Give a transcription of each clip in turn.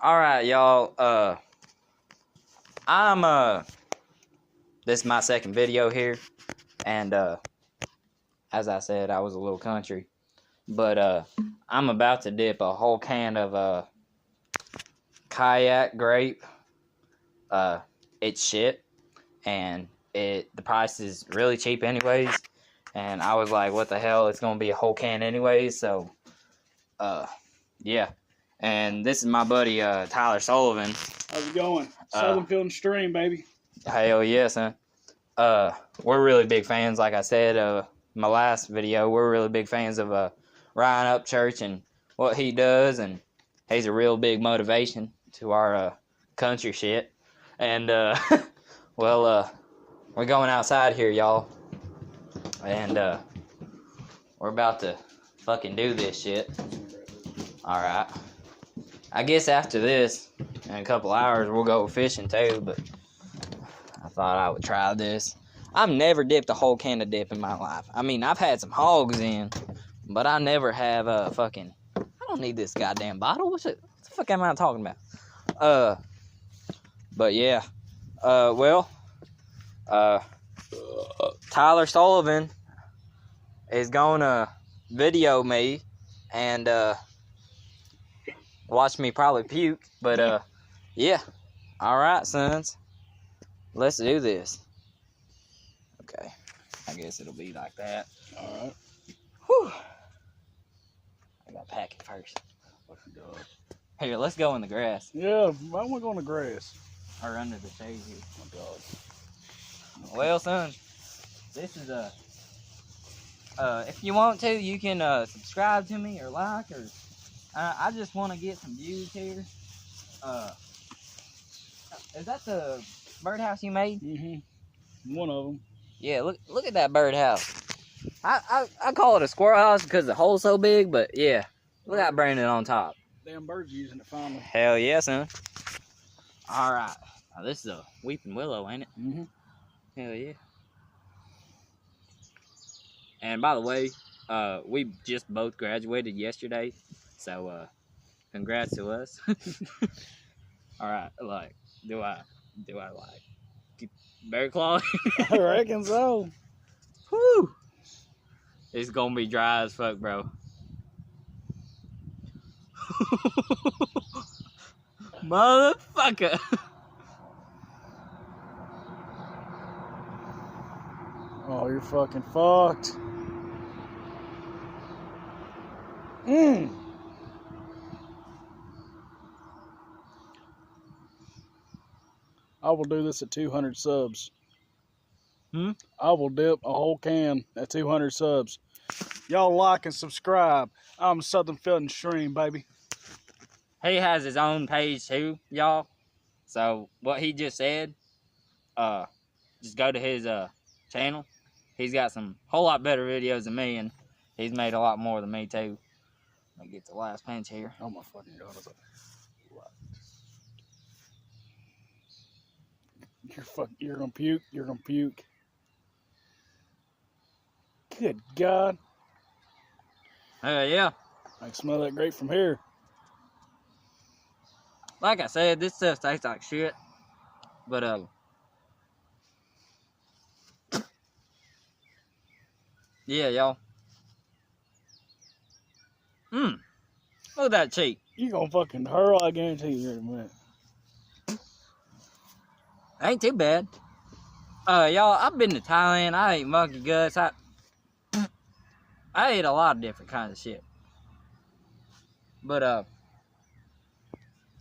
Alright, y'all, this is my second video here, and, as I said, I was a little country, but, I'm about to dip a whole can of, Kayak grape. It's shit, and the price is really cheap anyways, and I was like, what the hell, it's gonna be a whole can anyways, so, yeah. And this is my buddy, Tyler Sullivan. How's it going? Southern Field and Stream, baby. Hell yeah, son. We're really big fans, like I said, my last video, we're really big fans of, Ryan Upchurch and what he does, and he's a real big motivation to our, country shit. And, well, we're going outside here, y'all. And, we're about to fucking do this shit. Alright. I guess after this, in a couple hours, we'll go fishing too, but I thought I would try this. I've never dipped a whole can of dip in my life. I mean, I've had some hogs in, but I never have fucking... I don't need this goddamn bottle. What the fuck am I talking about? But yeah. Tyler Sullivan is gonna video me and, watch me probably puke, but, yeah. Alright, sons. Let's do this. Okay. I guess it'll be like that. Alright. Whew. I gotta pack it first. Here, let's go in the grass. Yeah, why don't we go on the grass? Or under the shade here. Oh my God. Well, son, this is if you want to, you can subscribe to me or like, or I just want to get some views here. Is that the birdhouse you made? Mm-hmm. One of them. Yeah, look at that birdhouse. I call it a squirrel house because the hole's so big, but yeah, look at Brandon on top. Damn bird's using it finally. Hell yeah, son. All right, now this is a weeping willow, ain't it? Mm-hmm. Hell yeah. And by the way, we just both graduated yesterday, so congrats to us. All right, like, do I like keep bear claw? I reckon so. Whew. It's gonna be dry as fuck, bro. Motherfucker. Oh, you're fucking fucked. I will do this at 200 subs. I will dip a whole can at 200 subs. Y'all like and subscribe. I'm Southern Field and Stream, baby. He has his own page too, y'all. So what he just said, just go to his channel. He's got some whole lot better videos than me, and he's made a lot more than me too. Let me get the last pinch here. Oh my fucking God. You're gonna puke. You're gonna puke. Good God. Yeah. I can smell that grape from here. Like I said, this stuff tastes like shit. But yeah, y'all. Look at that cheek. You gonna fucking hurl, I guarantee you in a minute. Ain't too bad. Y'all, I've been to Thailand. I ate monkey guts. I ate a lot of different kinds of shit. But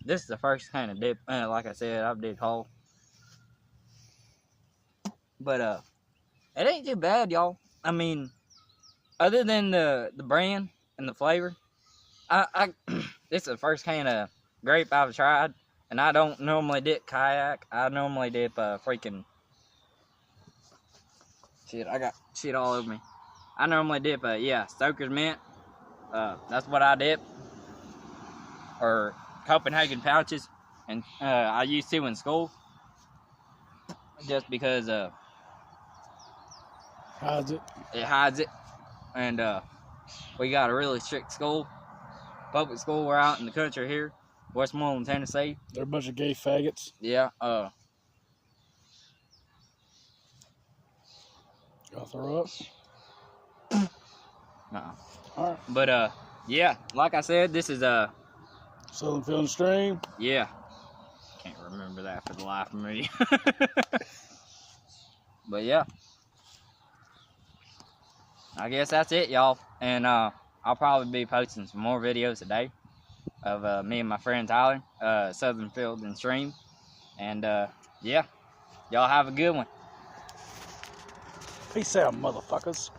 this is the first kind of dip. Like I said, I've dipped whole. But it ain't too bad, y'all. I mean, other than the brand and the flavor, I this is the first kind of grape I've tried, and I don't normally dip Kayak. I normally dip freaking shit. I got shit all over me. I normally dip Stoker's Mint. That's what I dip, or Copenhagen pouches, and I used to in school, just because Hides it. it hides it, and we got a really strict school, public school. We're out in the country here, Westmoreland, Tennessee. They're a bunch of gay faggots. Yeah. Y'all throw up? Uh-uh. All right. But yeah, like I said, this is Southern Field and Stream. yeah. Can't remember that for the life of me. But yeah, I guess that's it, y'all. And I'll probably be posting some more videos today of me and my friend Tyler, Southern Field and Stream. And yeah, y'all have a good one. Peace out, motherfuckers.